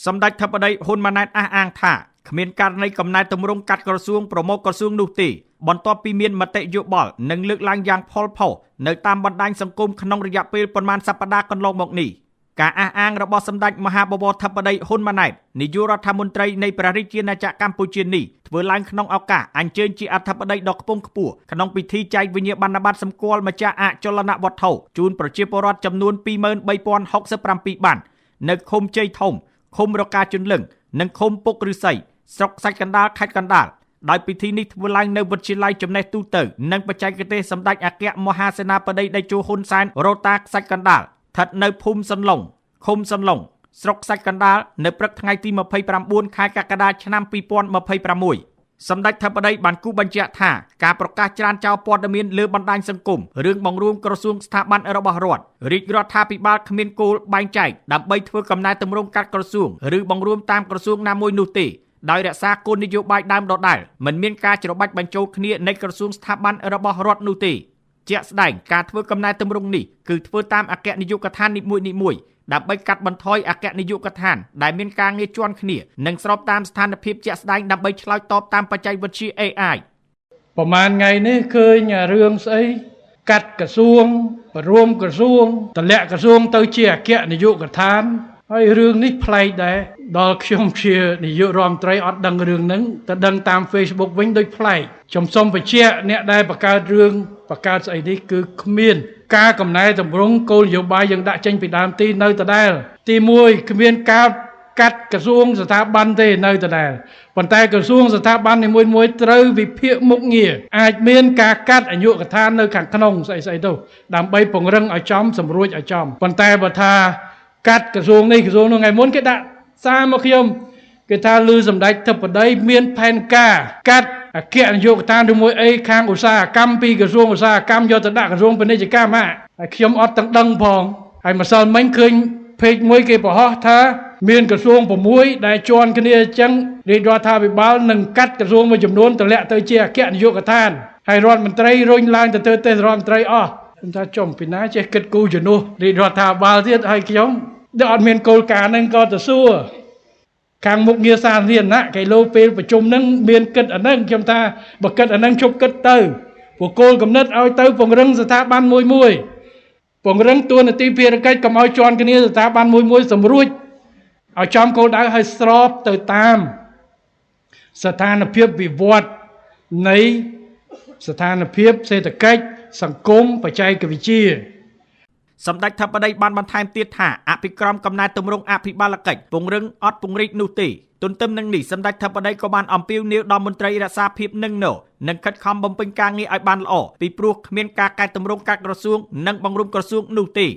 សម្ដេចធិបតីហ៊ុនម៉ាណែតអះអាងថាគ្មានករណីកំណែទម្រង់កាត់ក្រសួងប្រមូលក្រសួងនោះទេបន្ទាប់ពីមានមតិយោបល់និងលើកឡើងយ៉ាងផុលផុសនៅតាមបណ្ដាញសង្គមក្នុងរយៈពេលប៉ុន្មានសប្តាហ៍កន្លងមកនេះការអះអាងរបស់សម្ដេចមហាបវរធិបតីហ៊ុនម៉ាណែតនាយករដ្ឋមន្ត្រីនៃព្រះរាជាណាចក្រកម្ពុជានេះធ្វើឡើងក្នុងឱកាសអញ្ជើញជាអធិបតីដ៏ខ្ពង់ខ្ពស់ក្នុងពិធីចែកវិញ្ញាបនបត្រសម្គាល់ម្ចាស់អចលនវត្ថុជូនប្រជាពលរដ្ឋចំនួន 23,067 បាននៅឃុំជ័យធំឃុំរកាជន្លឹងនិងឃុំពុកឫស្សីស្រុកសាច់កណ្ដាលខេត្តកណ្ដាលដោយពិធីនេះធ្វើឡើងនៅវិទ្យាល័យចំណេះទូទៅនិងបច្ចេកទេសសម្ដេចអគ្គមហាសេនាបតីតេជោហ៊ុនសែនរ៉ូតាខ្សាច់កណ្ដាលស្ថិតនៅភូមិសន្លងឃុំសន្លងស្រុកសាច់កណ្ដាលនៅព្រឹកថ្ងៃទី29ខែកក្កដាឆ្នាំ2026សម្ដេចធិបតីបានគូបញ្ជាក់ថាការប្រកាសច្រានចោលព័ត៌មានលើបណ្ដាញសង្គមរឿងបង្រួមក្រសួងស្ថាប័នរបស់រដ្ឋរាជរដ្ឋាភិបាលគ្មានគោលបែងចែកដើម្បីធ្វើកំណែទម្រង់កាត់ក្រសួងឬបង្រួមតាមក្រសួងណាមួយនោះទេដោយរក្សាគោលនយោបាយដើមដដែលមិនមានការច្របាច់បញ្ចូលគ្នានៃក្រសួងស្ថាប័នរបស់រដ្ឋនោះទេជាក់ស្ដែងការធ្វើកំណែទម្រង់នេះគឺធ្វើតាមអគ្គនាយកដ្ឋាននីមួយៗដើម្បីកាត់បន្ថយអគ្គនាយកដ្ឋានដែលមានការងារជាន់គ្នានិងស្របតាមស្ថានភាពជាក់ស្ដែងដើម្បីឆ្លើយតបតាមបច្ចេកវិទ្យា AI ប្រហែលថ្ងៃនេះឃើញរឿងស្អីកាត់ក្រសួងរួមក្រសួងតម្លាក់ក្រសួងទៅជាអគ្គនាយកដ្ឋានហើយរឿងនេះប្លែកដែរដល់ខ្ញុំជានាយករដ្ឋមន្ត្រីអត់ដឹងរឿងហ្នឹងតែដឹងតាម Facebook វិញដូចប្លែកខ្ញុំសូមបញ្ជាក់អ្នកដែលបង្កើតរឿងបង្កើតស្អីនេះគឺគ្មានការកំណែតម្រង់គោលនយោបាយយើងដាក់ចេញពីដើមទីនៅដដែលទី1គ្មានការកាត់ក្រសួងស្ថាប័នទេនៅដដែលប៉ុន្តែក្រសួងស្ថាប័ននីមួយៗត្រូវវិភាគមុខងារអាចមានការកាត់អយុគដ្ឋាននៅខាងក្នុងស្អីទៅដើម្បីពង្រឹងឲ្យចំសម្រួចឲ្យចំប៉ុន្តែបើថាកាត់ក្រសួងនេះក្រសួងនោះថ្ងៃមុនគេដាក់សារមកខ្ញុំគេថាឮសម្ដេចធិបតីមានផែនការកាត់អគ្គនាយកដ្ឋានឬមួយអីខាងឧស្សាហកម្មពីក្រសួងឧស្សាហកម្មយកទៅដាក់ក្រសួងពាណិជ្ជកម្មហើយខ្ញុំអត់ទាំងដឹងផងហើយម្សិលមិញឃើញពេកមួយគេបង្ហោះថាមានក្រសួង6ដែលជាន់គ្នាអញ្ចឹងរាជរដ្ឋាភិបាលនឹងកាត់ក្រសួងមួយចំនួនតម្លាក់ទៅជាអគ្គនាយកដ្ឋានហើយរដ្ឋមន្ត្រីរុញឡើងទៅទេរដ្ឋមន្ត្រីអស់ខ្ញុំថាចំពីណាចេះគិតគូរជំនួសរាជរដ្ឋាភិបាលទៀតហើយខ្ញុំដែលអត់មានគោលការណ៍ហ្នឹងក៏ទៅសួរខាងមុខងារសាធារណៈគេលោពេលប្រជុំហ្នឹងមានគិតអាហ្នឹងខ្ញុំថាបើគិតអាហ្នឹងជប់គិតទៅពួកគោលគំនិតឲ្យទៅពង្រឹងស្ថាប័នមួយពង្រឹងតួនាទីភារកិច្ចកុំឲ្យជាន់គ្នាស្ថាប័នមួយសម្រួចឲ្យចំគោលដៅឲ្យស្របទៅតាមស្ថានភាពវិវត្តនៃស្ថានភាពសេដ្ឋកិច្ចសង្គមបច្ចេកវិទ្យាសម្ដេចធិបតីបានបន្ថែមទៀតថាអភិក្រមកំណែទម្រង់អភិបាលកិច្ចពង្រឹងអត់ពង្រីកនោះទេទន្ទឹមនឹងនេះសម្ដេចធិបតីក៏បានអំពាវនាវដល់មន្ត្រីរក្សាភាពនិងខិតខំបំពេញការងារឲ្យបានល្អពីព្រោះគ្មានការកែតម្រង់កាត់ក្រសួងនិងបង្រួមក្រសួងនោះទេ